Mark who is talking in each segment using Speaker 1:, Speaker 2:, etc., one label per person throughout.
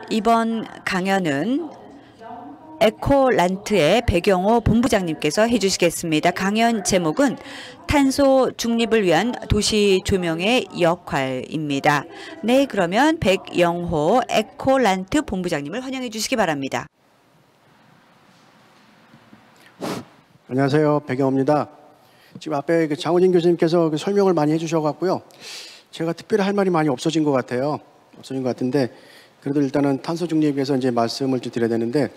Speaker 1: 이번 강연은 에코란트의 백영호 본부장님께서 해주시겠습니다. 강연 제목은 탄소 중립을 위한 도시 조명의 역할입니다. 네, 그러면 백영호 에코란트 본부장님을 환영해 주시기 바랍니다.
Speaker 2: 안녕하세요, 백영호입니다. 지금 앞에 장호진 교수님께서 설명을 많이 해주셔갖고요. 제가 특별히 할 말이 많이 없어진 것 같아요. 없어진 것 같은데, 그래도 일단은 탄소 중립에 대해서 이제 말씀을 좀 드려야 되는데,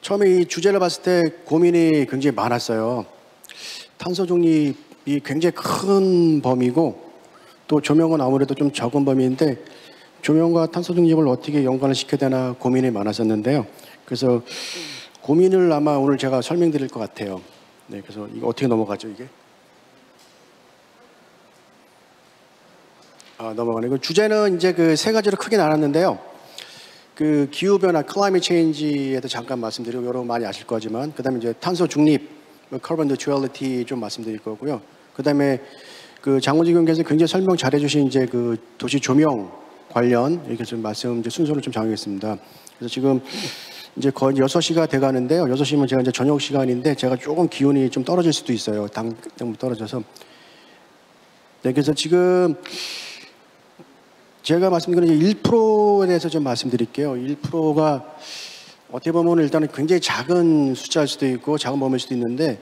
Speaker 2: 처음에 이 주제를 봤을 때 고민이 굉장히 많았어요. 탄소 중립이 굉장히 큰 범위고, 또 조명은 아무래도 좀 적은 범위인데, 조명과 탄소 중립을 어떻게 연관을 시켜야 되나 고민이 많았었는데요. 그래서 고민을 아마 오늘 제가 설명드릴 것 같아요. 네, 그래서 이거 어떻게 넘어가죠, 이게? 넘어가네. 그 주제는 이제 그 세 가지로 크게 나눴는데요. 그 기후변화, climate change에도 잠깐 말씀드리고, 여러분 많이 아실 거지만, 그 다음에 이제 탄소 중립, carbon neutrality 좀 말씀드릴 거고요. 그 다음에 그 장호진 교수께서 굉장히 설명 잘 해주신 이제 그 도시 조명 관련, 이렇게 좀 말씀, 이제 순서를 좀 정하겠습니다. 그래서 지금 이제 거의 6시가 돼 가는데요. 6시면 제가 이제 저녁 시간인데, 제가 조금 기온이 좀 떨어질 수도 있어요. 당분 떨어져서. 네, 그래서 지금 제가 말씀드린 1%에 대해서 좀 말씀드릴게요. 1%가 어떻게 보면 일단은 굉장히 작은 숫자일 수도 있고 작은 범위일 수도 있는데,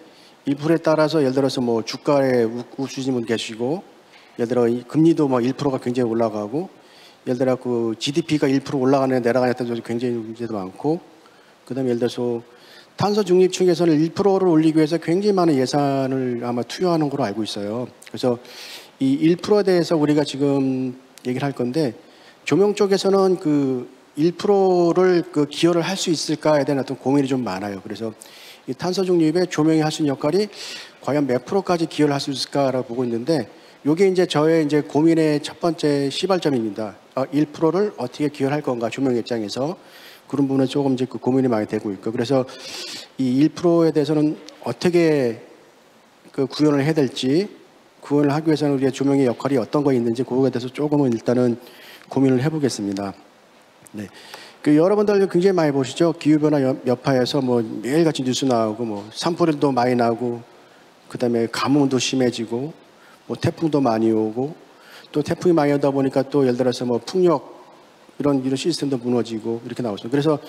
Speaker 2: 1%에 따라서 예를 들어서 뭐 주가에 우수신 분 계시고, 예를 들어 금리도 뭐 1%가 굉장히 올라가고, 예를 들어 그 GDP가 1% 올라가냐 내려가냐도 굉장히 문제도 많고, 그 다음에 예를 들어서 탄소 중립 측에서는 1%를 올리기 위해서 굉장히 많은 예산을 아마 투여하는 걸로 알고 있어요. 그래서 이 1%에 대해서 우리가 지금 얘기를 할 건데, 조명 쪽에서는 그 1%를 그 기여를 할 수 있을까에 대한 어떤 고민이 좀 많아요. 그래서 이 탄소 중립에 조명이 할 수 있는 역할이 과연 몇 프로까지 기여를 할 수 있을까라고 보고 있는데, 이게 이제 저의 이제 고민의 첫 번째 시발점입니다. 1%를 어떻게 기여를 할 건가, 조명 입장에서. 그런 부분에 조금 이제 그 고민이 많이 되고 있고, 그래서 이 1%에 대해서는 어떻게 그 구현을 해야 될지, 구현을 하기 위해서는 우리의 조명의 역할이 어떤 거 있는지, 그거에 대해서 조금은 일단은 고민을 해보겠습니다. 네. 그 여러분들 굉장히 많이 보시죠? 기후변화 여파에서 뭐 매일같이 뉴스 나오고, 뭐 산불도 많이 나고, 그 다음에 가뭄도 심해지고, 뭐 태풍도 많이 오고, 또 태풍이 많이 오다 보니까 또 예를 들어서 뭐 풍력, 이런 시스템도 무너지고 이렇게 나오죠. 그래서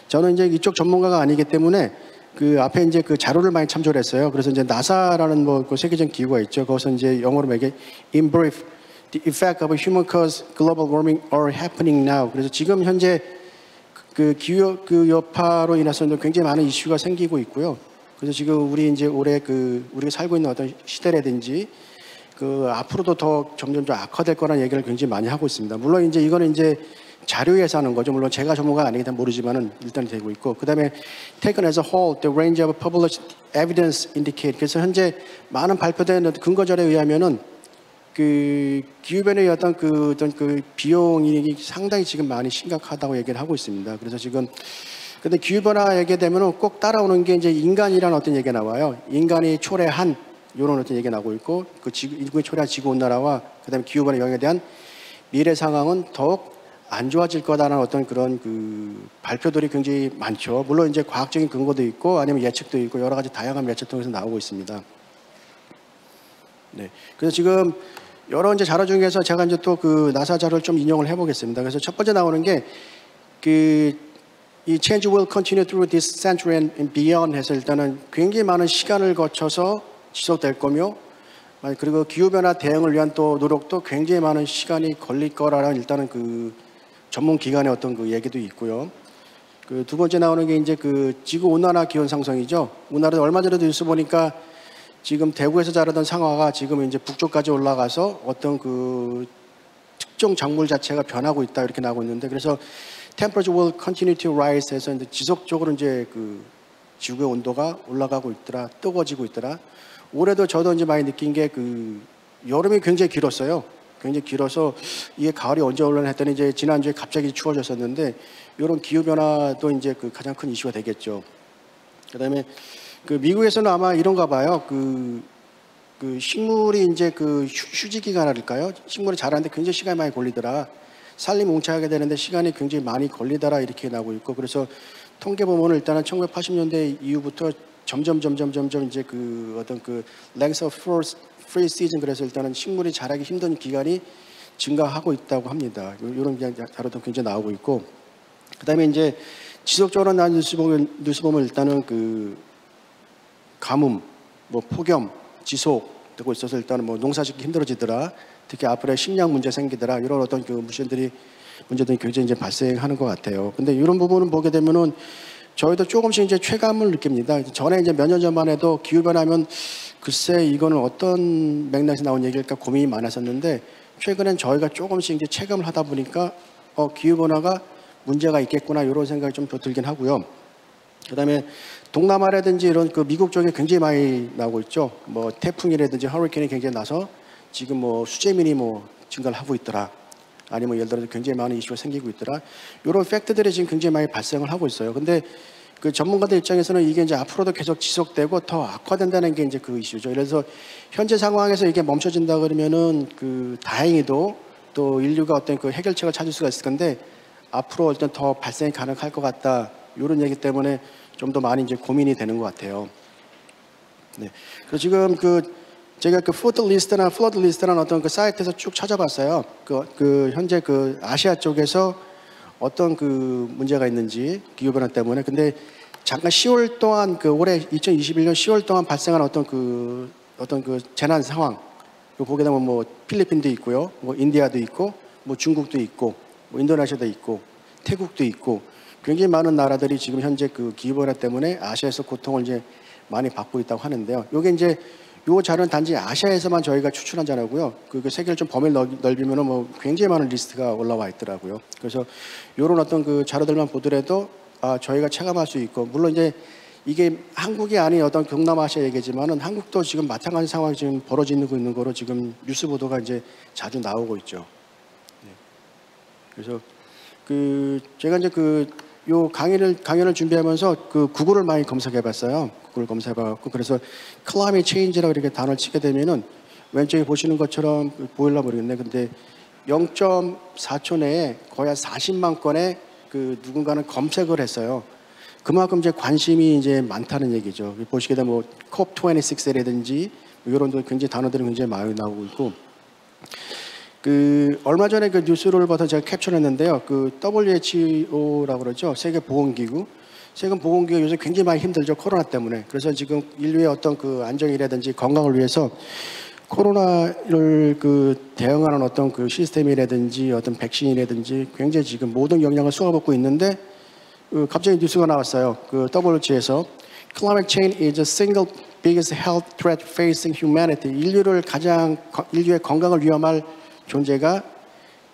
Speaker 2: 저는 이제 이쪽 전문가가 아니기 때문에 그 앞에 이제 그 자료를 많이 참조를 했어요. 그래서 이제 나사라는 뭐 그 세계적인 기구가 있죠. 거기서 이제 영어로 말해 in brief, the effect of human-caused global warming are happening now. 그래서 지금 현재 그 기후 그 여파로 인해서 굉장히 많은 이슈가 생기고 있고요. 그래서 지금 우리 이제 올해 그 우리가 살고 있는 어떤 시대라든지 그 앞으로도 더 점점 좀 악화될 거라는 얘기를 굉장히 많이 하고 있습니다. 물론 이제 이거는 이제 자료에서 하는 거죠. 물론 제가 전문가가 아니기 때문에 모르지만은 일단 되고 있고, 그 다음에 taken as a whole, the range of published evidence indicate. 그래서 현재 많은 발표된 근거 자료에 의하면은 그 기후변화의 어떤 그 비용이 상당히 지금 많이 심각하다고 얘기를 하고 있습니다. 그래서 지금 근데 기후변화 얘기되면은 꼭 따라오는 게 이제 인간이라는 어떤 얘기가 나와요. 인간이 초래한 이런 어떤 얘기가 나오고 있고, 그 인간이 초래한 지구 온난화와 그다음에 기후변화 영향에 대한 미래 상황은 더욱 안 좋아질 거다라는 어떤 그런 그 발표들이 굉장히 많죠. 물론 이제 과학적인 근거도 있고 아니면 예측도 있고 여러 가지 다양한 매체 통해서 나오고 있습니다. 네. 그래서 지금 여러 이제 자료 중에서 제가 이제 또 그 나사 자료를 좀 인용을 해보겠습니다. 그래서 첫 번째 나오는 게 그 이 change will continue through this century and beyond 해서 일단은 굉장히 많은 시간을 거쳐서 지속될 거며, 그리고 기후변화 대응을 위한 또 노력도 굉장히 많은 시간이 걸릴 거라는 일단은 그 전문 기관의 어떤 그 얘기도 있고요. 그 두 번째 나오는 게 이제 그 지구 온난화 기온 상승이죠. 우리나라도 얼마 전에도 뉴스 보니까 지금 대구에서 자라던 상화가 지금 이제 북쪽까지 올라가서 어떤 그 특정 작물 자체가 변하고 있다 이렇게 나오고 있는데, 그래서 temperature will continue to rise 해서 이제 지속적으로 이제 그 지구의 온도가 올라가고 있더라, 뜨거워지고 있더라. 올해도 저도 이제 많이 느낀 게 그 여름이 굉장히 길었어요. 굉장히 길어서 이게 가을이 언제 올라나 했더니 이제 지난주에 갑자기 추워졌었는데, 이런 기후변화도 이제 그 가장 큰 이슈가 되겠죠. 그 다음에 그 미국에서는 아마 이런가 봐요. 그 식물이 이제 그 휴지 기간이랄까요? 식물이 자라는데 굉장히 시간이 많이 걸리더라. 산림 웅차하게 되는데 시간이 굉장히 많이 걸리더라 이렇게 나오고 있고, 그래서 통계 보면 일단은 1980년대 이후부터 점점 이제 그 어떤 그 length of free season, 그래서 일단은 식물이 자라기 힘든 기간이 증가하고 있다고 합니다. 이런 자료도 굉장히 나오고 있고, 그다음에 이제 지속적으로 나온 뉴스 보면 일단은 그 가뭄, 뭐 폭염, 지속되고 있어서 일단은 뭐 농사짓기 힘들어지더라. 특히 앞으로 식량 문제 생기더라. 이런 어떤 그 문제들이 굉장히 이제 발생하는 것 같아요. 근데 이런 부분을 보게 되면은 저희도 조금씩 이제 체감을 느낍니다. 전에 이제 몇 년 전만 해도 기후 변화하면 글쎄 이거는 어떤 맥락에서 나온 얘기일까 고민이 많았었는데, 최근엔 저희가 조금씩 이제 체감을 하다 보니까 기후 변화가 문제가 있겠구나 이런 생각이 좀 더 들긴 하고요. 그다음에 동남아라든지 이런 그 미국 쪽에 굉장히 많이 나오고 있죠. 뭐 태풍이라든지 허리케인이 굉장히 나서 지금 뭐 수재민이 뭐 증가를 하고 있더라. 아니면 예를 들어서 굉장히 많은 이슈가 생기고 있더라. 이런 팩트들이 지금 굉장히 많이 발생을 하고 있어요. 근데 그 전문가들 입장에서는 이게 이제 앞으로도 계속 지속되고 더 악화된다는 게 이제 그 이슈죠. 그래서 현재 상황에서 이게 멈춰진다 그러면은 그 다행히도 또 인류가 어떤 그 해결책을 찾을 수가 있을 건데, 앞으로 일단 더 발생이 가능할 것 같다. 이런 얘기 때문에 좀 더 많이 이제 고민이 되는 것 같아요. 네. 그래서 지금 제가 그 푸드 리스트나 플러드 리스트라는 어떤 그 사이트에서 쭉 찾아봤어요. 현재 그 아시아 쪽에서 어떤 그 문제가 있는지 기후 변화 때문에. 근데 잠깐 10월 동안 올해 2021년 10월 동안 발생한 어떤 그 재난 상황, 보게 되면 뭐 필리핀도 있고요, 뭐 인디아도 있고, 뭐 중국도 있고, 뭐 인도네시아도 있고, 태국도 있고, 굉장히 많은 나라들이 지금 현재 그 기후 변화 때문에 아시아에서 고통을 이제 많이 받고 있다고 하는데요. 요게 이제 요 자료는 단지 아시아에서만 저희가 추출한 자료고요. 그 세계를 좀 범위를 넓히면은 뭐 굉장히 많은 리스트가 올라와 있더라고요. 그래서 요런 어떤 그 자료들만 보더라도 저희가 체감할 수 있고, 물론 이제 이게 한국이 아닌 어떤 동남아시아 얘기지만은 한국도 지금 마찬가지 상황이 지금 벌어지고 있는 거로 지금 뉴스 보도가 이제 자주 나오고 있죠. 네. 그래서 제가 이제 요 강연을 준비하면서 구글을 많이 검색해봤어요. 구글 검색해봤고, 그래서 climate change라고 이렇게 단어를 치게 되면은 왼쪽에 보시는 것처럼 보일라 모르겠네. 근데 0.4초 내에 거의 한 40만 건의 누군가는 검색을 했어요. 그만큼 이제 관심이 이제 많다는 얘기죠. 보시게 되면 뭐 COP26라든지 이런 굉장히 단어들이 굉장히 많이 나오고 있고, 얼마 전에 그 뉴스를 봐서 제가 캡처했는데요. WHO라고 그러죠. 세계보건기구. 세계보건기구가 요새 굉장히 많이 힘들죠. 코로나 때문에. 그래서 지금 인류의 어떤 안정이라든지 건강을 위해서 코로나를 대응하는 어떤 시스템이라든지 어떤 백신이라든지 굉장히 지금 모든 영향을 쏟아붓고 있는데, 갑자기 뉴스가 나왔어요. WHO에서 Climate change is the single biggest health threat facing humanity. 인류의 건강을 위험할 존재가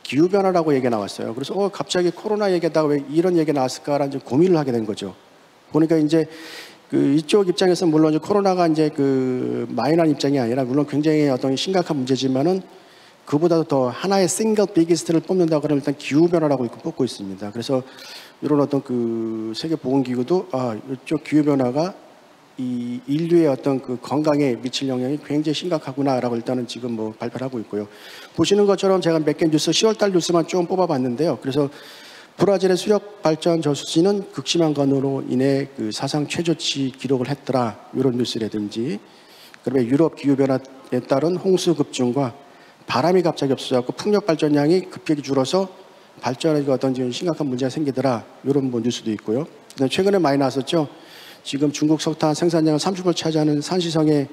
Speaker 2: 기후변화라고 얘기가 나왔어요. 그래서 갑자기 코로나 얘기하다가 왜 이런 얘기가 나왔을까라는 좀 고민을 하게 된 거죠. 보니까 이제 이쪽 입장에서 물론 이제 코로나가 이제 마이너한 입장이 아니라 물론 굉장히 어떤 심각한 문제지만은 그보다도 더 하나의 싱글 비기스트를 뽑는다 그러면 일단 기후변화라고 뽑고 있습니다. 그래서 이런 어떤 세계보건기구도 이쪽 기후변화가 이 인류의 어떤 건강에 미칠 영향이 굉장히 심각하구나라고 일단은 지금 뭐 발표를 하고 있고요. 보시는 것처럼 제가 몇 개 뉴스 10월달 뉴스만 좀 뽑아봤는데요. 그래서 브라질의 수력 발전 저수지는 극심한 건으로 인해 사상 최저치 기록을 했더라. 이런 뉴스라든지, 그다음에 유럽 기후 변화에 따른 홍수 급증과 바람이 갑자기 없어졌고 풍력 발전량이 급격히 줄어서 발전에 어떤 심각한 문제가 생기더라. 이런 뭐 뉴스도 있고요. 그다음에 최근에 많이 나왔었죠. 지금 중국 석탄 생산량을 30%를 차지하는 산시성의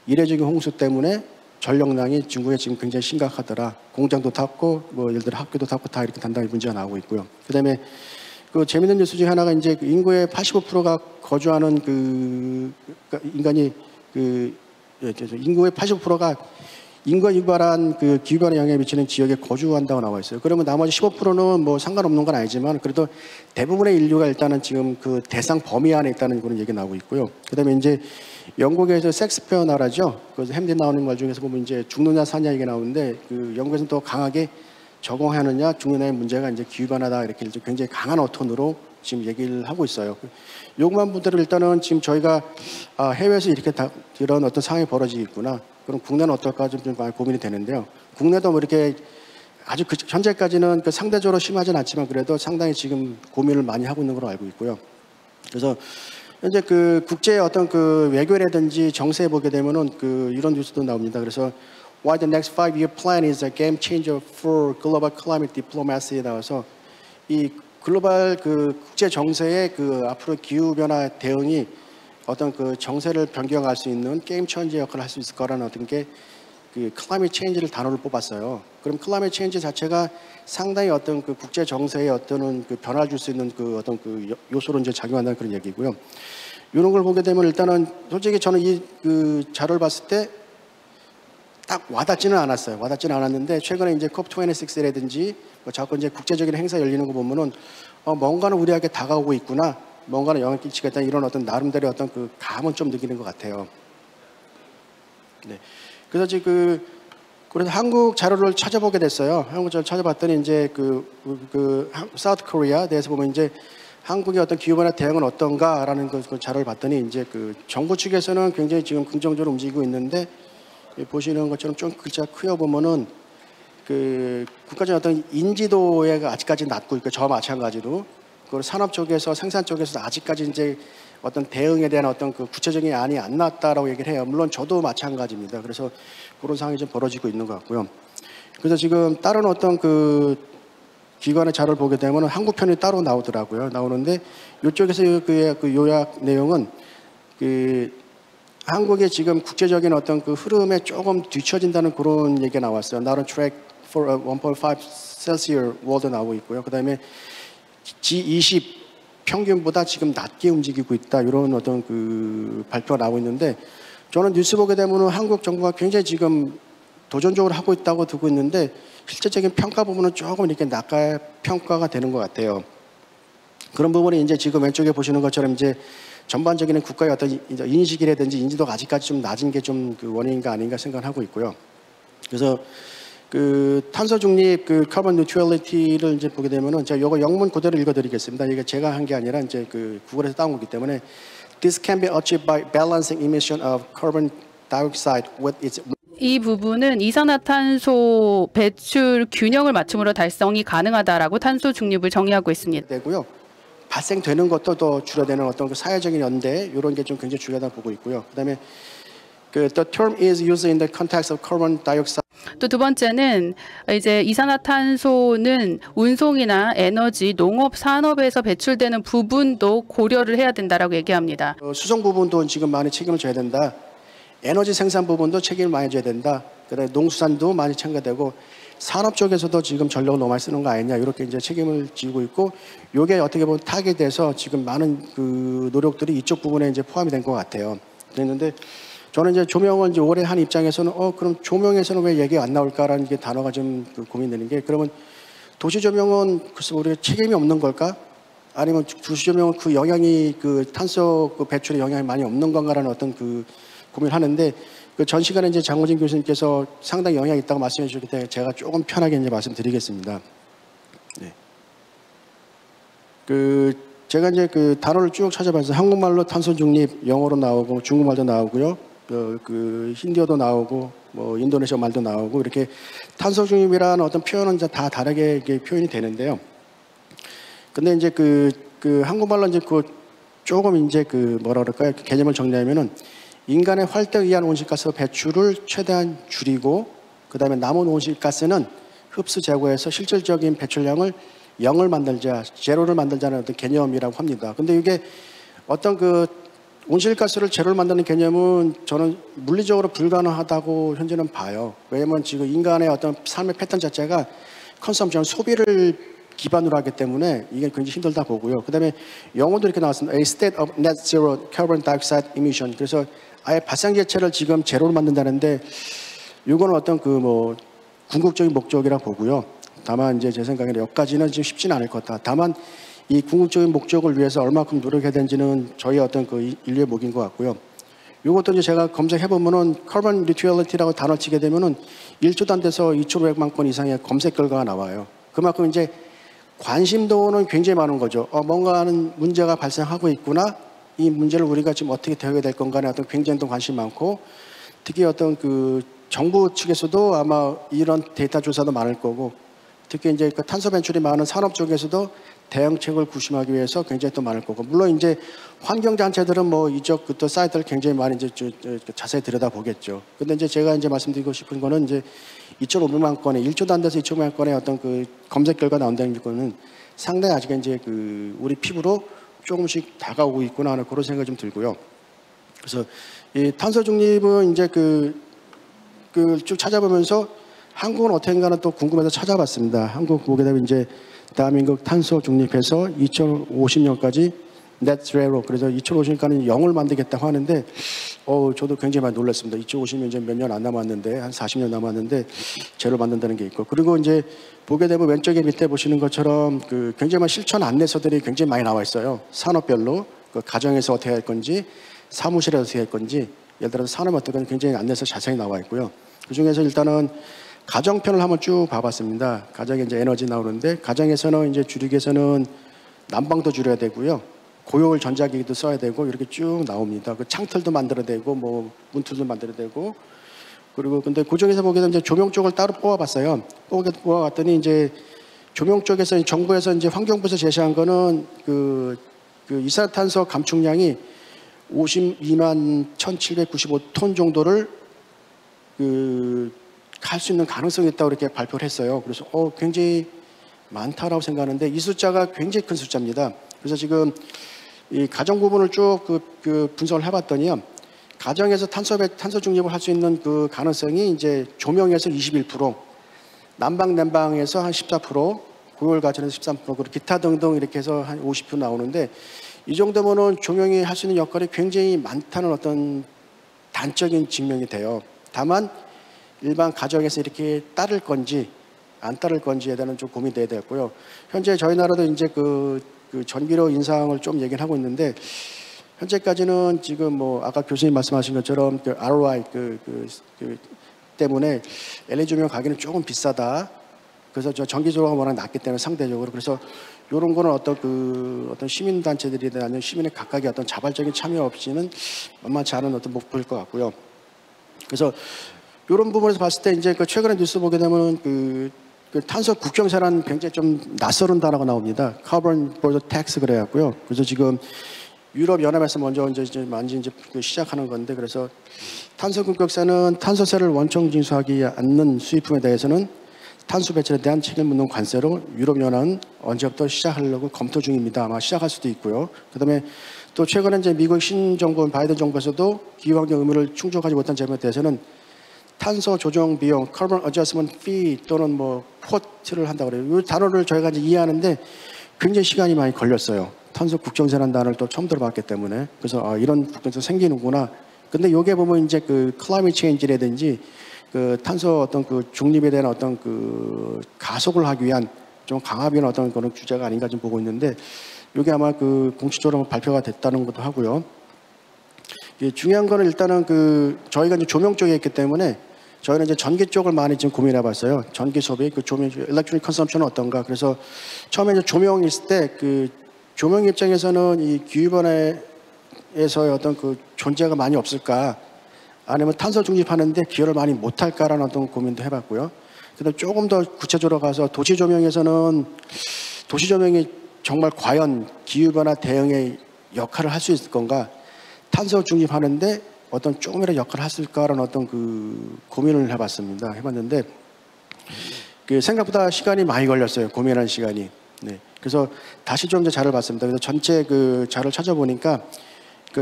Speaker 2: 이례적인 홍수 때문에 전력난이 중국에 지금 굉장히 심각하더라. 공장도 닫고 뭐 예를 들어 학교도 닫고 다 이렇게 단단히 문제가 나오고 있고요. 그다음에 재밌는 뉴스 중에 하나가 이제 인구의 85%가 거주하는 인구의 85%가 인구가 유발한 기후변화 영향에 미치는 지역에 거주한다고 나와 있어요. 그러면 나머지 15%는 뭐 상관없는 건 아니지만 그래도 대부분의 인류가 일단은 지금 대상 범위 안에 있다는 그런 얘기가 나오고 있고요. 그다음에 이제 영국에서 섹스피어 나라죠. 그래서 햄릿 나오는 말 중에서 보면 이제 죽느냐 사냐 얘기가 나오는데 영국에서는 더 강하게 적응하느냐 죽느냐의 문제가 이제 기후변화다 이렇게 굉장히 강한 어톤으로 지금 얘기를 하고 있어요. 요구만 분들은 일단은 지금 저희가 해외에서 이렇게 이런 어떤 상황이 벌어지고 있구나. 그럼 국내는 어떨까 좀 많이 고민이 되는데요. 국내도 뭐 이렇게 아주 현재까지는 상대적으로 심하진 않지만 그래도 상당히 지금 고민을 많이 하고 있는 걸로 알고 있고요. 그래서 현재 국제 어떤 외교라든지 정세에 보게 되면은 이런 뉴스도 나옵니다. 그래서 Why the next 5-year plan is a game changer for global climate diplomacy에 나와서 이 글로벌 국제 정세의 앞으로 기후 변화 대응이 어떤 정세를 변경할 수 있는 게임 체인저 역할을 할 수 있을 거라는 어떤 게 클라이밋 체인지를 단어를 뽑았어요. 그럼 클라이밋 체인지 자체가 상당히 어떤 국제 정세에 어떤 변화를 줄 수 있는 어떤 요소로 이제 작용한다는 그런 얘기고요. 이런 걸 보게 되면 일단은 솔직히 저는 이 자료를 봤을 때 딱 와닿지는 않았어요. 와닿지는 않았는데 최근에 이제 COP26라든지 자꾸 이제 국제적인 행사 열리는 거 보면은 뭔가는 우리에게 다가오고 있구나, 뭔가는 영향을 끼치겠다 이런 어떤 나름대로 어떤 감은 좀 느끼는 것 같아요. 네. 그래서 지금 그래서 한국 자료를 찾아보게 됐어요. 한국 자료를 찾아봤더니 이제 사우스 코리아 대해서 보면 이제 한국의 어떤 기후변화 대응은 어떤가라는 그 자료를 봤더니 이제 정부 측에서는 굉장히 지금 긍정적으로 움직이고 있는데 보시는 것처럼 좀 글자 크여 보면은 국가적인 어떤 인지도에 아직까지 낮고 있고 저 마찬가지로 그리고 산업 쪽에서 생산 쪽에서 아직까지 이제 어떤 대응에 대한 어떤 구체적인 안이 안 나왔다라고 얘기를 해요. 물론 저도 마찬가지입니다. 그래서 그런 상황이 좀 벌어지고 있는 것 같고요. 그래서 지금 다른 어떤 기관의 자료를 보게 되면 한국 편이 따로 나오더라고요. 나오는데 이쪽에서 요약 내용은 한국의 지금 국제적인 어떤 흐름에 조금 뒤처진다는 그런 얘기가 나왔어요. Not on track for a 1.5 Celsius world 나오고 있고요. 그 다음에 G20 평균보다 지금 낮게 움직이고 있다. 이런 어떤 발표가 나오고 있는데 저는 뉴스 보게 되면 한국 정부가 굉장히 지금 도전적으로 하고 있다고 두고 있는데 실질적인 평가 부분은 조금 이렇게 낮게 평가가 되는 것 같아요. 그런 부분이 이제 지금 왼쪽에 보시는 것처럼 이제 전반적인 국가의 어떤 인식이라든지 인지도가 아직까지 좀 낮은 게 좀 원인인가 아닌가 생각을 하고 있고요. 그래서 탄소 중립 카본 뉴트럴리티를 이제 보게 되면은 제가 이거 영문 그대로 읽어드리겠습니다. 이게 제가 한 게 아니라 이제 구글에서 따온 거기 때문에 This can be achieved by balancing emission of carbon dioxide with its
Speaker 3: 이 부분은 이산화탄소 배출 균형을 맞춤으로 달성이 가능하다라고 탄소 중립을 정의하고 있습니다.
Speaker 2: 되고요. 발생되는 것도 더 줄여되는 어떤 사회적인 연대 이런 게 좀 굉장히 중요하다고 보고 있고요. 그다음에 the term is used in the context of carbon dioxide.
Speaker 3: 또 두 번째는 이제 이산화탄소는 운송이나 에너지, 농업, 산업에서 배출되는 부분도 고려를 해야 된다라고 얘기합니다.
Speaker 2: 수송 부분도 지금 많이 책임을 져야 된다. 에너지 생산 부분도 책임을 많이 져야 된다. 그다음에 농수산도 많이 참가되고 산업 쪽에서도 지금 전력을 너무 많이 쓰는 거 아니냐 이렇게 이제 책임을 지고 있고 이게 어떻게 보면 타겟돼서 지금 많은 노력들이 이쪽 부분에 이제 포함이 된 것 같아요. 그랬는데 저는 이제 조명을 이제 오래 한 입장에서는 그럼 조명에서는 왜 얘기가 안 나올까라는 게 단어가 좀 고민되는 게 그러면 도시 조명은 글쎄 우리가 책임이 없는 걸까? 아니면 도시 조명은 영향이 탄소 배출에 영향이 많이 없는 건가라는 어떤 고민을 하는데 전 시간에 이제 장호진 교수님께서 상당히 영향이 있다고 말씀해 주셨기 때문에 제가 조금 편하게 이제 말씀드리겠습니다. 네. 제가 이제 단어를 쭉 찾아봐서 한국말로 탄소 중립, 영어로 나오고 중국말도 나오고요. 힌디어도 나오고 뭐 인도네시아 말도 나오고 이렇게 탄소 중립이라는 어떤 표현은 다 다르게 표현이 되는데요. 근데 이제 한국말로 이제 조금 이제 뭐라 그럴까요? 개념을 정리하면은 인간의 활동에 의한 온실가스 배출을 최대한 줄이고 그다음에 남은 온실가스는 흡수 제거해서 실질적인 배출량을 0을 만들자, 제로를 만들자는 어떤 개념이라고 합니다. 근데 이게 어떤 온실가스를 제로를 만드는 개념은 저는 물리적으로 불가능하다고 현재는 봐요. 왜냐하면 지금 인간의 어떤 삶의 패턴 자체가 컨섬션, 소비를 기반으로 하기 때문에 이게 굉장히 힘들다 보고요. 그다음에 영어도 이렇게 나왔습니다. A state of net zero carbon dioxide emission. 그래서 아예 발생 자체를 지금 제로로 만든다는데 이거는 어떤 궁극적인 목적이라 보고요. 다만 이제 제 생각에는 여기까지는 지금 쉽지는 않을 것 같다. 다만 이 궁극적인 목적을 위해서 얼마큼 노력해야 되는지는 저희 어떤 인류의 몫인 것 같고요. 이것도 이제 제가 검색해 보면은 carbon neutrality라고 단어 치게 되면은 1초도 안 돼서 2,500만 건 이상의 검색 결과가 나와요. 그만큼 이제 관심도는 굉장히 많은 거죠. 뭔가 하는 문제가 발생하고 있구나. 이 문제를 우리가 지금 어떻게 대응해야 될 건가에 어떤 굉장히 관심이 많고 특히 어떤 정부 측에서도 아마 이런 데이터 조사도 많을 거고 특히 이제 그 탄소 배출이 많은 산업 쪽에서도 대응책을 구심하기 위해서 굉장히 또 많을 거고, 물론 이제 환경 단체들은 뭐 이쪽 또 사이트를 굉장히 많이 이제 자세히 들여다 보겠죠. 근데 이제 제가 이제 말씀드리고 싶은 거는 이제 2,500만 건의 1조도 안 돼서 2,500만 건의 어떤 그 검색 결과 나온다는 거는 상당히 아직 이제 그 우리 피부로 조금씩 다가오고 있구나 하는 그런 생각이 좀 들고요. 그래서 이 탄소 중립은 이제 쭉 찾아보면서 한국은 어떻게인가는 또 궁금해서 찾아봤습니다. 한국 보게 되면 이제 대한민국 탄소 중립해서 2050년까지 net zero, 그래서 2050년까지 0을 만들겠다고 하는데 저도 굉장히 많이 놀랐습니다. 2050년 이제 몇 년 안 남았는데 한 40년 남았는데 제로 만든다는 게 있고, 그리고 이제 보게 되면 왼쪽에 밑에 보시는 것처럼 그 굉장히 많은 실천 안내서들이 굉장히 많이 나와 있어요. 산업별로 그 가정에서 어떻게 할 건지, 사무실에서 어떻게 할 건지, 예를 들어서 산업 어떻게 하는지 굉장히 안내서 자세히 나와 있고요. 그 중에서 일단은 가정편을 한번 쭉 봐봤습니다. 가정에 이제 에너지 나오는데, 가정에서는 이제 줄이기 위해서는 난방도 줄여야 되고요. 고효율 전자기기도 써야 되고, 이렇게 쭉 나옵니다. 그 창틀도 만들어야 되고, 뭐 문틀도 만들어야 되고, 그리고 근데 그 중에서 보게 되면 이제 조명 쪽을 따로 뽑아봤어요. 뽑아봤더니 이제 조명 쪽에서 정부에서 이제 환경부에서 제시한 거는 그 이산화탄소 감축량이 52만 1,795톤 정도를 할 수 있는 가능성이 있다고 이렇게 발표를 했어요. 그래서 굉장히 많다라고 생각하는데 이 숫자가 굉장히 큰 숫자입니다. 그래서 지금 이 가정 부분을 쭉 분석을 해봤더니요, 가정에서 탄소 중립을 할 수 있는 그 가능성이 이제 조명에서 21%, 난방에서 한 14%, 고열 가전에서 13%, 그리고 기타 등등 이렇게 해서 한 50% 나오는데, 이 정도면은 조명이 할 수 있는 역할이 굉장히 많다는 어떤 단적인 증명이 돼요. 다만 일반 가정에서 이렇게 따를 건지 안 따를 건지에 대한 좀 고민이 돼야 되겠고요. 현재 저희 나라도 이제 그 전기료 인상을 좀 얘기를 하고 있는데, 현재까지는 지금 뭐 아까 교수님 말씀하신 것처럼 그 ROI 때문에 LED 조명 가격은 조금 비싸다. 그래서 저 전기조로가 워낙 낮기 때문에 상대적으로, 그래서 이런 거는 어떤 시민 단체들이나 아니면 시민의 각각의 어떤 자발적인 참여 없이는 만만치 않은 어떤 목표일 것 같고요. 그래서 이런 부분에서 봤을 때 이제 그 최근에 뉴스 보게 되면 그 탄소 국경세라는 굉장히 좀 낯설은 단어가 나옵니다. Carbon Border Tax 그래갖고요. 그래서 지금 유럽 연합에서 먼저 이제 시작하는 건데, 그래서 탄소 국경세는 탄소세를 원청 징수하지 않는 수입품에 대해서는 탄소 배출에 대한 책임 묻는 관세로 유럽 연합은 언제부터 시작하려고 검토 중입니다. 아마 시작할 수도 있고요. 그다음에 또 최근에 이제 미국 신정부 바이든 정부에서도 기후환경 의무를 충족하지 못한 점에 대해서는 탄소 조정 비용, Carbon Adjustment Fee 또는 뭐 쿼트를 한다고 그래요. 이 단어를 저희가 이제 이해하는데 굉장히 시간이 많이 걸렸어요. 탄소 국경세라는 단어를 또 처음 들어봤기 때문에. 그래서 이런 국경세 생기는구나. 근데 요게 보면 이제 그 Climate Change라든지 그 탄소 어떤 그 중립에 대한 어떤 그 가속을 하기 위한 좀 강압이나 어떤 그런 규제가 아닌가 좀 보고 있는데, 요게 아마 그 공식적으로 발표가 됐다는 것도 하고요. 중요한 거는 일단은 저희가 이제 조명 쪽에 있기 때문에 저희는 이제 전기 쪽을 많이 지금 고민해 봤어요. 전기 소비, 조명, electronic consumption은 어떤가. 그래서 처음에 이제 조명이 있을 때 조명 입장에서는 이 기후변화에서의 어떤 그 존재가 많이 없을까, 아니면 탄소 중립하는데 기여를 많이 못할까라는 어떤 고민도 해봤고요. 그다음 조금 더 구체적으로 가서 도시 조명에서는 도시 조명이 정말 과연 기후변화 대응의 역할을 할 수 있을 건가, 탄소 중립하는데 어떤 조금이라도 역할을 했을까라는 어떤 고민을 해봤는데 생각보다 시간이 많이 걸렸어요. 고민하는 시간이. 네. 그래서 다시 좀 이제 자료를 봤습니다. 그래서 전체 자료를 찾아보니까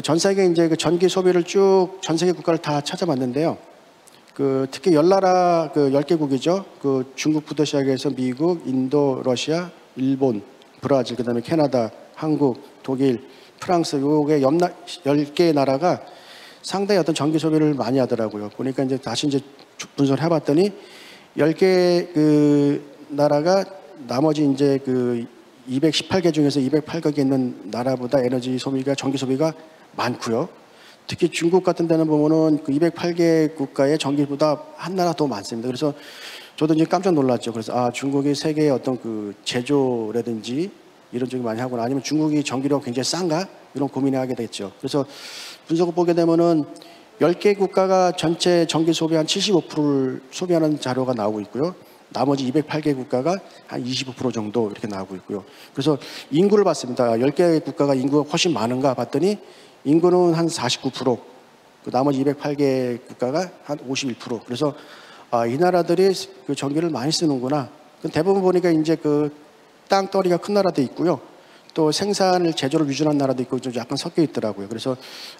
Speaker 2: 전 세계 이제 전기 소비를 쭉 전 세계 국가를 다 찾아봤는데요. 특히 10개국이죠. 중국부터 시작해서 미국, 인도, 러시아, 일본, 브라질, 그다음에 캐나다, 한국, 독일, 프랑스, 요게 10개의 나라가 상당히 어떤 전기 소비를 많이 하더라고요. 보니까 이제 다시 이제 분석을 해봤더니 10개 나라가 나머지 이제 218개 중에서 208개에 있는 나라보다 전기 소비가 많고요. 특히 중국 같은 데는 보면은 208개 국가의 전기보다 한 나라 더 많습니다. 그래서 저도 이제 깜짝 놀랐죠. 그래서 중국이 세계의 어떤 제조라든지 이런 쪽이 많이 하거나, 아니면 중국이 전기료가 굉장히 싼가, 이런 고민을 하게 됐죠. 그래서 분석을 보게 되면은 10개 국가가 전체 전기 소비 한 75%를 소비하는 자료가 나오고 있고요. 나머지 208개 국가가 한 25% 정도 이렇게 나오고 있고요. 그래서 인구를 봤습니다. 10개 국가가 인구가 훨씬 많은가 봤더니 인구는 한 49%, 그 나머지 208개 국가가 한 51%. 그래서 이 나라들이 그 전기를 많이 쓰는구나. 대부분 보니까 이제 그 땅덩어리가 큰 나라도 있고요. 또 생산을 제조를 위주한 나라도 있고 좀 약간 섞여 있더라고요. 그래서